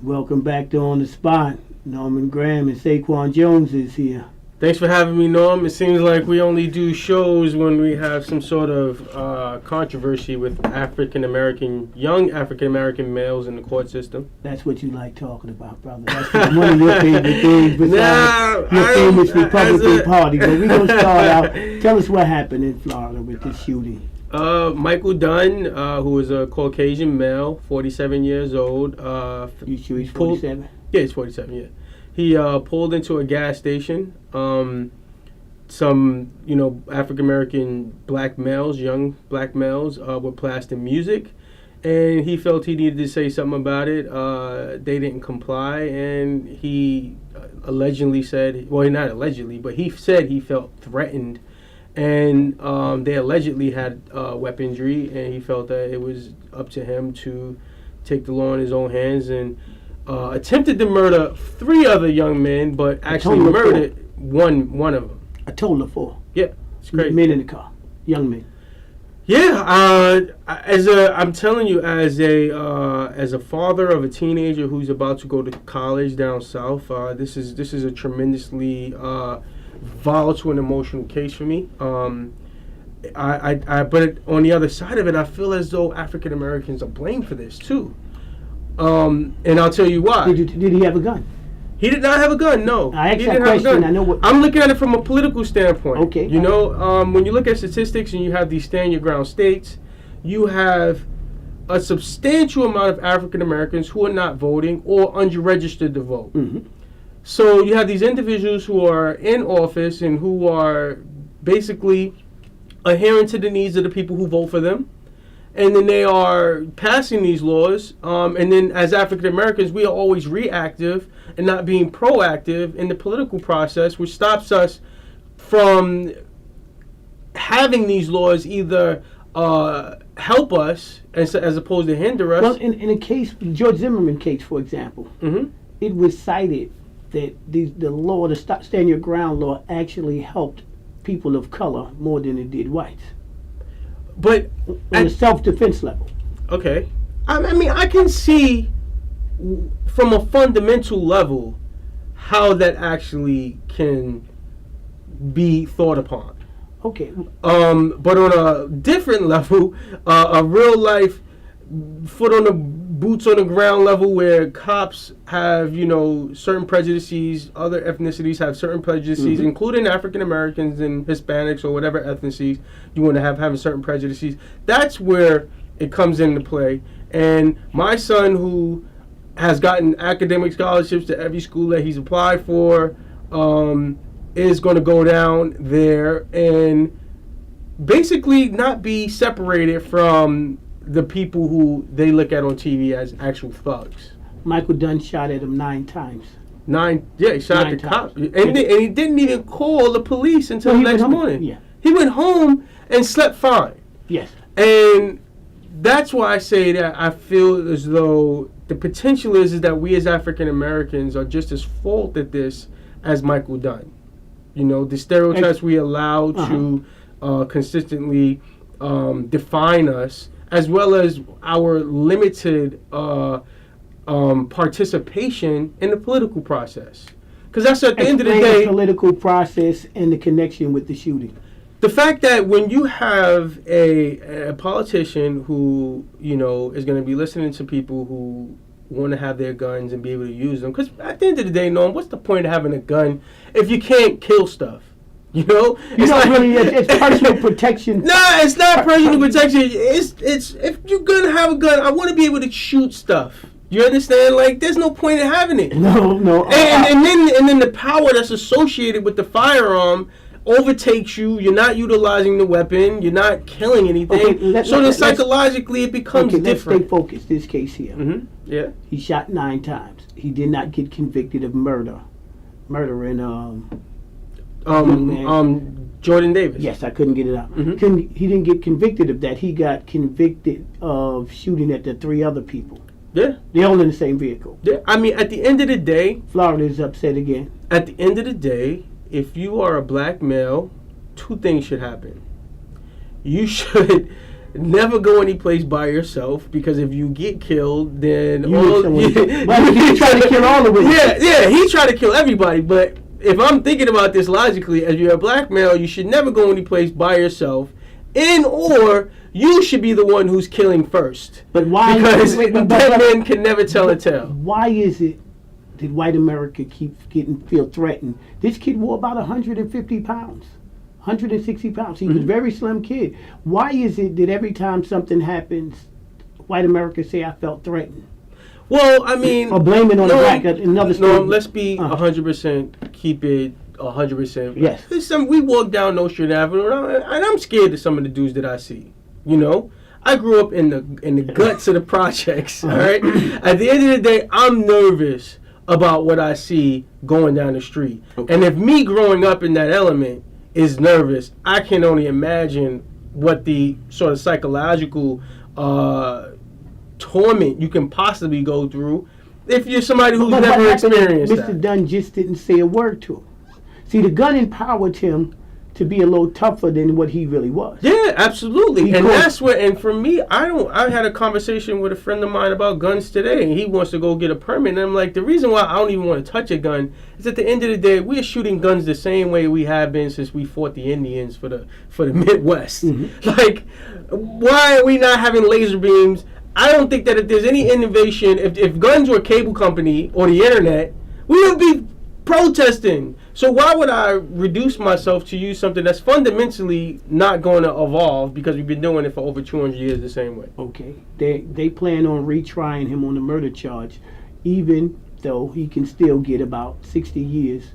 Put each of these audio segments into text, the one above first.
Welcome back to On the Spot. Norman Graham and Saquan Jones is here. Thanks for having me, Norm. It seems like we only do shows when we have some sort of controversy with young African American males in the court system. That's what you like talking about, brother. That's one of your favorite things besides your famous Republican Party. But we're going to start out. Tell us what happened in Florida with this shooting. Michael Dunn, who is a Caucasian male, 47 years old. You sure he's 47? Yeah, he's 47, yeah. He pulled into a gas station. Some, African-American young black males, were blasting music. And he felt he needed to say something about it. They didn't comply. And he allegedly said, well, not allegedly, but he said he felt threatened. And they allegedly had weaponry. And he felt that it was up to him to take the law in his own hands and attempted to murder 3 other young men, but actually murdered one of them. A total of 4. Yeah, it's crazy. Men in the car, young men. Yeah, I'm telling you, as a father of a teenager who's about to go to college down south, this is a tremendously volatile and emotional case for me. But on the other side of it, I feel as though African Americans are blamed for this too. And I'll tell you why. Did he have a gun? He did not have a gun, no. I asked that question. I know what. I'm looking at it from a political standpoint. Okay. When you look at statistics and you have these stand your ground states, you have a substantial amount of African Americans who are not voting or unregistered to vote. Mm-hmm. So you have these individuals who are in office and who are basically adhering to the needs of the people who vote for them. And then they are passing these laws. And then as African Americans, we are always reactive and not being proactive in the political process, which stops us from having these laws either help us as opposed to hinder us. Well, in a case, the George Zimmerman case, for example, it was cited that the law, the stand your ground law, actually helped people of color more than it did whites. But on a self-defense level. Okay. I mean, I can see from a fundamental level how that actually can be thought upon. Okay. But on a different level, a real life boots on the ground level where cops have, certain prejudices, other ethnicities have certain prejudices, including African Americans and Hispanics or whatever ethnicities you want to having certain prejudices. That's where it comes into play. And my son, who has gotten academic scholarships to every school that he's applied for, is going to go down there and basically not be separated from the people who they look at on TV as actual thugs. Michael Dunn shot at him 9 times. 9? Yeah, he shot at the cop. And he didn't even call the police until the next morning. Yeah. He went home and slept fine. Yes. And that's why I say that I feel as though the potential is that we as African Americans are just as fault at this as Michael Dunn. The stereotypes we allow to consistently define us, as well as our limited participation in the political process. Because that's at the end of the day... the political process and the connection with the shooting. The fact that when you have a politician who, is going to be listening to people who want to have their guns and be able to use them. Because at the end of the day, Norm, what's the point of having a gun if you can't kill stuff? It's personal protection. Nah, it's not personal protection. It's if you're gonna have a gun, I want to be able to shoot stuff. You understand? Like, there's no point in having it. No. And then the power that's associated with the firearm overtakes you. You're not utilizing the weapon. You're not killing anything. Okay, so then psychologically it becomes different. Let's stay focused. This case here. Yeah. He shot 9 times. He did not get convicted of murdering Jordan Davis. Yes, I couldn't get it out. He didn't get convicted of that. He got convicted of shooting at the 3 other people. Yeah. They're all in the same vehicle. Yeah. I mean, at the end of the day... Florida is upset again. At the end of the day, if you are a black male, 2 things should happen. You should never go any place by yourself, because if you get killed, then but he tried to kill all of us. Yeah, he tried to kill everybody. But if I'm thinking about this logically, as you're a black male, you should never go any place by yourself, or you should be the one who's killing first. But why? Because dead men can never tell a tale. Why is it that white America keeps feel threatened? This kid wore about 150 pounds. 160 pounds. He was a very slim kid. Why is it that every time something happens, white America say, I felt threatened? Well, I mean... Or blame it on the black. Another story. No, let's be 100%, keep it 100%. Yes. We walk down Nostrand Avenue, and I'm scared of some of the dudes that I see. You know? I grew up in the guts of the projects, all right? At the end of the day, I'm nervous about what I see going down the street. Okay. And if me growing up in that element is nervous, I can only imagine what the sort of psychological torment you can possibly go through if you're somebody who's never experienced that. Mr. Dunn just didn't say a word to him. See, the gun empowered him to be a little tougher than what he really was. Yeah, absolutely. And that's what, and for me, I had a conversation with a friend of mine about guns today, and he wants to go get a permit, and I'm like, the reason why I don't even want to touch a gun is at the end of the day, we're shooting guns the same way we have been since we fought the Indians for the Midwest. Like, why are we not having laser beams? I don't think that if there's any innovation, if guns were a cable company or the internet, we would be protesting. So why would I reduce myself to use something that's fundamentally not going to evolve, because we've been doing it for over 200 years the same way? Okay. They plan on retrying him on the murder charge, even though he can still get about 60 years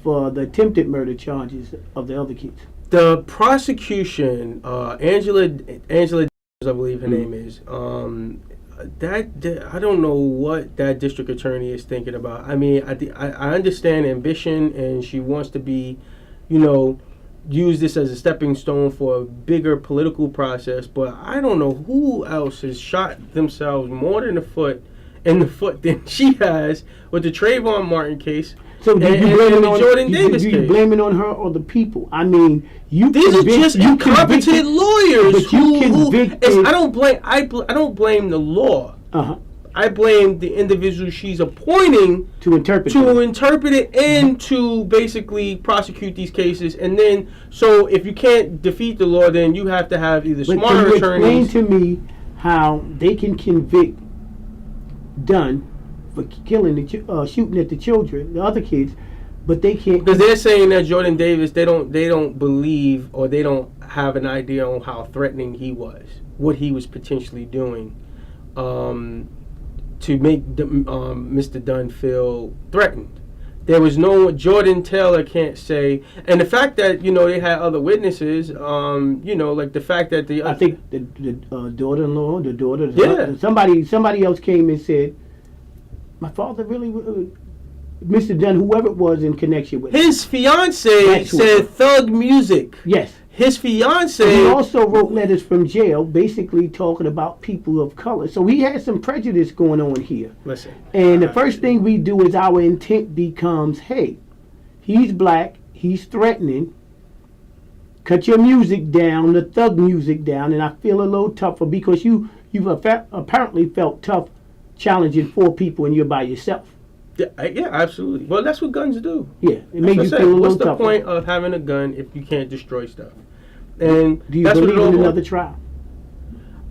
for the attempted murder charges of the other kids. The prosecution, Angela, I believe her name is, I don't know what that district attorney is thinking about. I mean, I understand ambition, and she wants to be, use this as a stepping stone for a bigger political process, but I don't know who else has shot themselves more in the foot than she has with the Trayvon Martin case. So do you blame it on Jordan Davis case? Do you blame it on her or the people? I mean, these are just incompetent lawyers I don't blame the law. I blame the individual she's appointing to interpret it and to basically prosecute these cases. And then, so if you can't defeat the law, then you have to have either smarter attorneys. Explain to me how they can convict Dunn for killing shooting at the children, the other kids, but they can't. Because they're saying that Jordan Davis, they don't believe, or they don't have an idea on how threatening he was, what he was potentially doing, to make Mr. Dunn feel threatened. There was no, Jordan Taylor can't say, and the fact that they had other witnesses, like the fact that I think the daughter-in-law, somebody else came and said, my father really, Mr. Dunn, whoever it was in connection with his fiance said thug music. Yes. His fiance. He also wrote letters from jail, basically talking about people of color. So he had some prejudice going on here. Listen. And the first thing we do is our intent becomes, hey, he's black, he's threatening. Cut your music down, the thug music down, and I feel a little tougher because you've apparently felt tough challenging 4 people and you're by yourself. Yeah, absolutely. Well, that's what guns do. Yeah, it made you feel a little tougher. What's the point of having a gun if you can't destroy stuff? And do you believe in another trial?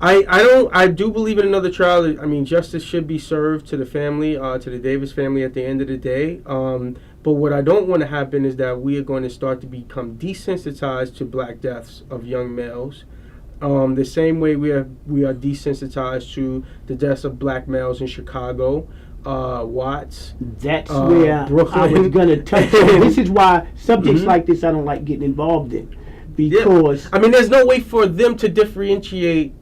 I do believe in another trial. I mean, justice should be served to the family, to the Davis family at the end of the day. But what I don't want to happen is that we are going to start to become desensitized to black deaths of young males. The same way we are desensitized to the deaths of black males in Chicago, Watts. That's where Brooklyn. I was going to touch on. This is why subjects like this I don't like getting involved in. Because I mean, there's no way for them to differentiate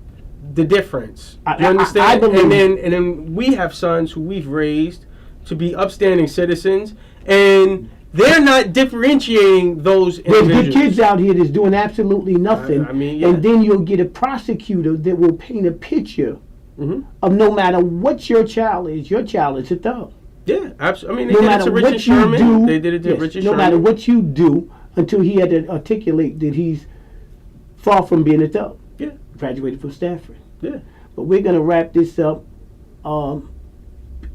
the difference. You understand? I believe, and then we have sons who we've raised to be upstanding citizens, and they're not differentiating those individuals. There's good kids out here that's doing absolutely nothing. And then you'll get a prosecutor that will paint a picture of no matter what your child is a thug. Yeah, absolutely. I mean, they did it to Richard Sherman. They did it to Richard Sherman. No matter what you do, until he had to articulate that he's far from being a thug. Yeah, Graduated from Stanford. Yeah. But we're going to wrap this up.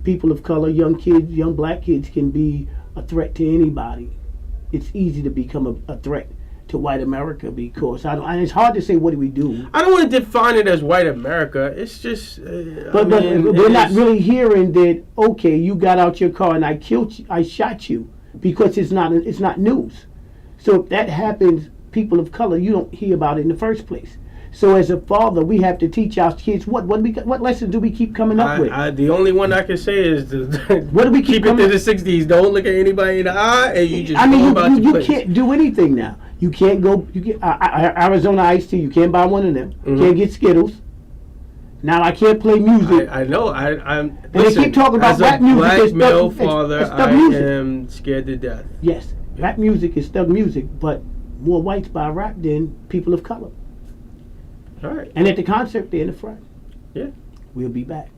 People of color, young kids, young black kids can be a threat to anybody. It's easy to become a threat to white America because and it's hard to say what do we do. I don't want to define it as white America. It's just. But we're not really hearing that. Okay, you got out your car and I killed you. I shot you because it's not news. So if that happens, people of color, you don't hear about it in the first place. So as a father, we have to teach our kids what lessons do we keep coming up with? The only one I can say is what do we keep it to the 60s. Don't look at anybody in the eye, and you just you can't do anything now. You can't go. You get Arizona iced tea. You can't buy one of them. Mm-hmm. Can't get Skittles. Now I can't play music. I know. I'm. And they keep talking about rap music. As a black male father, I music. am scared to death. Yes, rap music is thug music, but more whites buy rap than people of color. All right. And at the concert, they're in the front. Yeah. We'll be back.